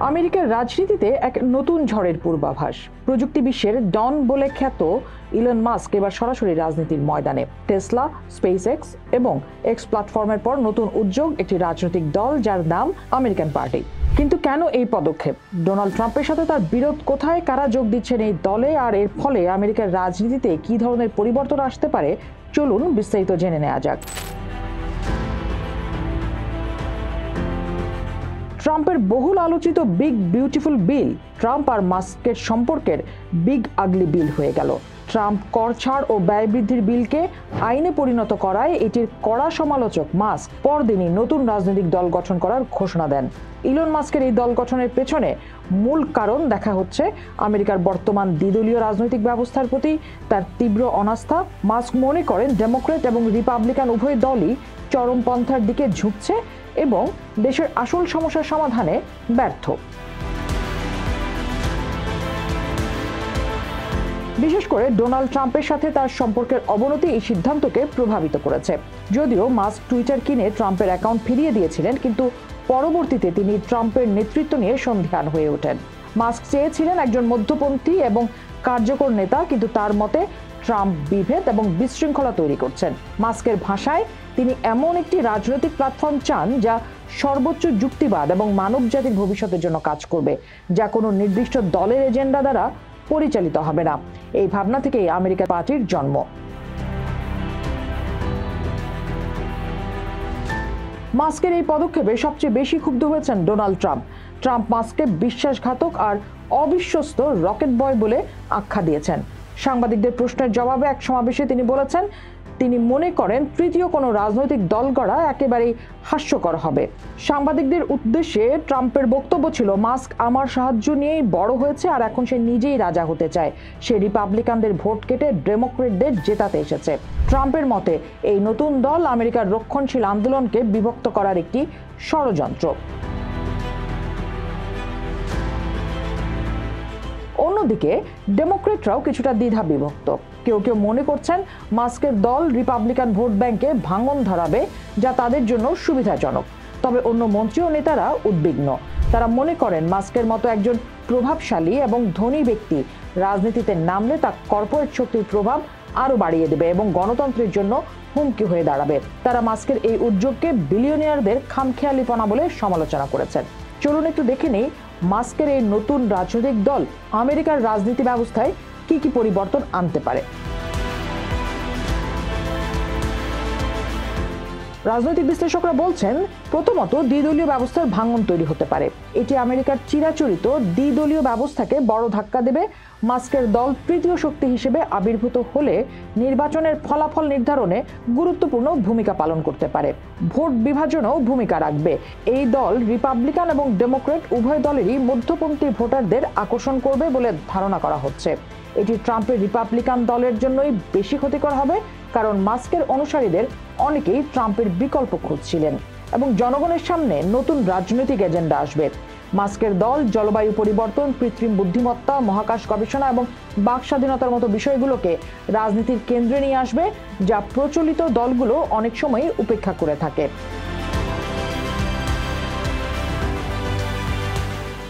আমেরিকার রাজনীতিতে এক নতুন ঝড়ের পূর্বাভাস। প্রযুক্তি বিশ্বের ডন বলে খ্যাত ইলন মাস্ক এবার সরাসরি রাজনীতির ময়দানে। টেসলা, স্পেসএক্স এবং এক্স প্ল্যাটফর্মের পর নতুন উদ্যোগ, একটি রাজনৈতিক দল যার নাম আমেরিকান পার্টি। কিন্তু কেন এই পদক্ষেপ? ডোনাল্ড ট্রাম্পের সাথে তার বিরোধ কোথায়? কারা যোগ দিচ্ছেন এই দলে? আর এর ফলে আমেরিকার রাজনীতিতে কি ধরনের পরিবর্তন আসতে পারে? চলুন বিস্তারিত জেনে নেওয়া যাক। ট্রাম্পের বহুল আলোচিত বিগ বিউটিফুল বিল ট্রাম্প আর মাস্কের সম্পর্কের বিগ আগলি বিল হয়ে গেল। ট্রাম্প কর ছাড় ও ব্যয় বৃদ্ধির বিলকে আইনে পরিণত করায় এটির কড়া সমালোচক মাস্ক পরদিনই নতুন রাজনৈতিক দল গঠন করার ঘোষণা দেন। ইলন মাস্কের এই দল গঠনের পেছনে মূল কারণ দেখা হচ্ছে আমেরিকার বর্তমান দ্বিদলীয় রাজনৈতিক ব্যবস্থার প্রতি তার তীব্র অনাস্থা। মাস্ক মনে করেন ডেমোক্রেট এবং রিপাবলিকান উভয় দলই চরমপন্থার দিকে ঝুঁকছে এবং দেশের আসল সমস্যার সমাধানে ব্যর্থ। বিশেষ করে ডোনাল্ড ট্রাম্পের সাথে তার সম্পর্কের অবনতি এই সিদ্ধান্তকে প্রভাবিত করেছে। যদিও মাস্ক টুইটার কিনে ট্রাম্পের অ্যাকাউন্ট ফিরিয়ে দিয়েছিলেন, কিন্তু পরবর্তীতে তিনি ট্রাম্পের নেতৃত্ব নিয়ে সন্দিহান হয়ে ওঠেন। মাস্ক চেয়েছিলেন একজন মধ্যপন্থী এবং কার্যকর নেতা, কিন্তু তার মতে ট্রাম্প বিভেদ এবং বিশৃঙ্খলা তৈরি করছেন। মাস্কের ভাষায় তিনি এমন একটি রাজনৈতিক প্ল্যাটফর্ম চান যা সর্বোচ্চ যুক্তিবাদ এবং মানবজাতির ভবিষ্যতের জন্য কাজ করবে, যা কোনো নির্দিষ্ট দলের এজেন্ডা দ্বারা পরিচালিত হবে না। এই ভাবনা থেকেই আমেরিকা পার্টির জন্ম। মাস্কের এই পদক্ষেপে সবচেয়ে বেশি ক্ষুব্ধ হয়েছেন ডোনাল্ড ট্রাম্প। ট্রাম্প মাস্ককে বিশ্বাসঘাতক আর অবিশ্বস্ত রকেট বয় বলে আখ্যা দিয়েছেন। সাংবাদিকদের প্রশ্নের জবাবে এক সমাবেশে তিনি বলেছেন, তিনি মনে করেন তৃতীয় কোনো রাজনৈতিক দল গড়া একেবারেই হাস্যকর হবে। সাংবাদিকদের উদ্দেশ্যে ট্রাম্পের বক্তব্য ছিল, মাস্ক আমার সাহায্য নিয়েই বড় হয়েছে আর এখন সে নিজেই রাজা হতে চায়। সে রিপাবলিকানদের ভোট কেটে ডেমোক্রেটদের জেতাতে এসেছে। ট্রাম্পের মতে এই নতুন দল আমেরিকার রক্ষণশীল আন্দোলনকে বিভক্ত করার একটি ষড়যন্ত্র। অন্যদিকে ডেমোক্রেটরাও কিছুটা দ্বিধা বিভক্ত। কেউ কেউ মনে করছেন মাস্কের দল রিপাবলিকান ভোট ব্যাংকে ভাঙন ধরাবে, যা তাদের জন্য সুবিধাজনক। তবে অন্য মন্ত্রী ও নেতারা উদ্বিগ্ন। তারা মনে করেন মাস্কের মতো একজন প্রভাবশালী এবং ধনী ব্যক্তি রাজনীতিতে নামলে তা কর্পোরেট শক্তির প্রভাব আরও বাড়িয়ে দেবে এবং গণতন্ত্রের জন্য হুমকি হয়ে দাঁড়াবে। তারা মাস্কের এই উদ্যোগকে বিলিয়নিয়ারদের খামখেয়ালিপনা বলে সমালোচনা করেছেন। চলুন একটু দেখে নেই মাস্কের এই নতুন রাজনৈতিক দল আমেরিকার রাজনীতি ব্যবস্থায় কি কি পরিবর্তন আনতে পারে। রাজনৈতিক বিশ্লেষকরা বলছেন, প্রথমত দ্বিদলীয় ব্যবস্থার ভাঙন তৈরি হতে পারে। এটি আমেরিকার চিরাচরিত দ্বিদলীয় ব্যবস্থাকে বড় ধাক্কা দেবে। মাস্কের দল তৃতীয় শক্তি হিসেবে আবির্ভূত হলে নির্বাচনের ফলাফল নির্ধারণে গুরুত্বপূর্ণ ভূমিকা পালন করতে পারে। ভোট বিভাজনেও ভূমিকা রাখবে। এই দল রিপাবলিকান এবং ডেমোক্রেট উভয় দলেরই মধ্যপন্থী ভোটারদের আকর্ষণ করবে বলে ধারণা করা হচ্ছে। এটি ট্রাম্পের রিপাবলিকান দলের জন্যই বেশি ক্ষতিকর হবে, কারণ মাস্কের অনুসারীদের অনেকেই ট্রাম্পের বিকল্প খুঁজছিলেন এবং জনগণের সামনে নতুন রাজনৈতিক এজেন্ডা আসবে। মাস্কের দল জলবায়ু পরিবর্তন, কৃত্রিম বুদ্ধিমত্তা, মহাকাশ গবেষণা এবং বাক স্বাধীনতার মতো বিষয়গুলোকে রাজনীতির কেন্দ্রে নিয়ে আসবে, যা প্রচলিত দলগুলো অনেক সময় উপেক্ষা করে থাকে।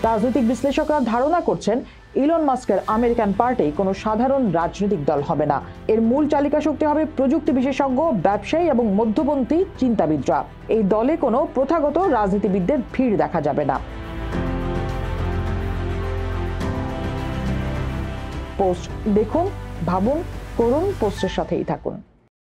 রাজনৈতিক বিশ্লেষকরা ধারণা করছেন ইলন মাস্কের আমেরিকান পার্টি কোনো সাধারণ রাজনৈতিক দল হবে না। এর মূল চালিকা শক্তি হবে প্রযুক্তি বিশেষজ্ঞ, ব্যবসায়ী এবং মধ্যপন্থী চিন্তাবিদরা। এই দলে কোনো প্রথাগত রাজনীতিবিদদের ভিড় দেখা যাবে না। পোস্ট দেখুন, ভাবুন, করুন, পোস্টের সাথেই থাকুন।